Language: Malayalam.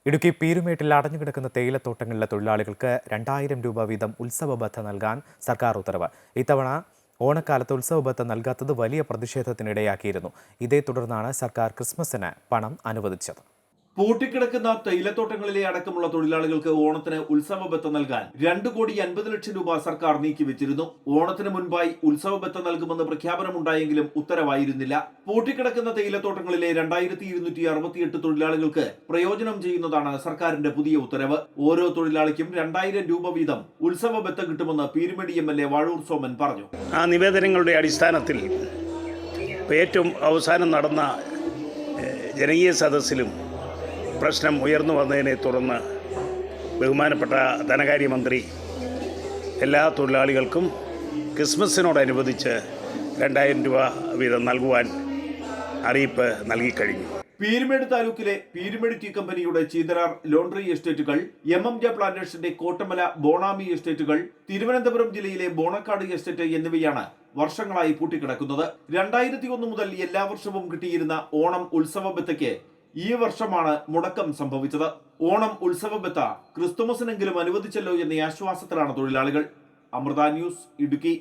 ഇടുക്കി പീരുമേട്ടിൽ അടഞ്ഞുകിടക്കുന്ന തേയിലത്തോട്ടങ്ങളിലെ തൊഴിലാളികൾക്ക് 2000 രൂപ വീതം ഉത്സവ ഭത്ത നൽകാൻ സർക്കാർ ഉത്തരവ്. ഇത്തവണ ഓണക്കാലത്ത് ഉത്സവ ഭത്ത നൽകാത്തത് വലിയ പ്രതിഷേധത്തിനിടയാക്കിയിരുന്നു. ഇതേ തുടർന്നാണ് സർക്കാർ ക്രിസ്മസിന് പണം അനുവദിച്ചത്. പൂട്ടിക്കിടക്കുന്ന തേയിലത്തോട്ടങ്ങളിലെ അടക്കമുള്ള തൊഴിലാളികൾക്ക് ഓണത്തിന് ഉത്സവ ബത്ത നൽകാൻ 2,50,00,000 രൂപ സർക്കാർ നീക്കിവെച്ചിരുന്നു. ഓണത്തിന് മുൻപായി ഉത്സവ ബത്ത നൽകുമെന്ന് പ്രഖ്യാപനമുണ്ടായെങ്കിലും ഉത്തരവായിരുന്നില്ല. പൂട്ടിക്കിടക്കുന്ന തേയിലത്തോട്ടങ്ങളിലെ 2,268 തൊഴിലാളികൾക്ക് പ്രയോജനം ചെയ്യുന്നതാണ് സർക്കാരിന്റെ പുതിയ ഉത്തരവ്. ഓരോ തൊഴിലാളിക്കും 2,000 രൂപ വീതം ഉത്സവ ബത്ത കിട്ടുമെന്ന് പീരുമേട് MLA വാഴൂർ സോമൻ പറഞ്ഞു. ആ നിവേദനങ്ങളുടെ അടിസ്ഥാനത്തിൽ ഏറ്റവും അവസാനം നടന്ന ജനകീയ സദസ്സിലും പ്രശ്നം ഉയർന്നു വന്നതിനെ തുടർന്ന് ബഹുമാനപ്പെട്ട ധനകാര്യമന്ത്രി എല്ലാ തൊഴിലാളികൾക്കും ക്രിസ്മസിനോടനുബന്ധിച്ച് 2,000 രൂപ വീതം നൽകുവാൻ അറിയിപ്പ് നൽകിക്കഴിഞ്ഞു. പീരുമേട് താലൂക്കിലെ പീരുമേട് ടീ കമ്പനിയുടെ ചീതരാർ ലോണ്ടറി എസ്റ്റേറ്റുകൾ, MMJ പ്ലാന്റേഷന്റെ കോട്ടമല ബോണാമി എസ്റ്റേറ്റുകൾ, തിരുവനന്തപുരം ജില്ലയിലെ ബോണക്കാട് എസ്റ്റേറ്റ് എന്നിവയാണ് വർഷങ്ങളായി പൂട്ടിക്കിടക്കുന്നത്. 2001 മുതൽ എല്ലാ വർഷവും കിട്ടിയിരുന്ന ഓണം ഉത്സവ ബത്തയ്ക്ക് ഈ വർഷമാണ് മുടക്കം സംഭവിച്ചത്. ഓണം ഉത്സവ ബത്ത ക്രിസ്തുമസിനെങ്കിലും അനുവദിച്ചല്ലോ എന്ന ആശ്വാസത്തിലാണ് തൊഴിലാളികൾ. അമൃത ന്യൂസ്, ഇടുക്കി.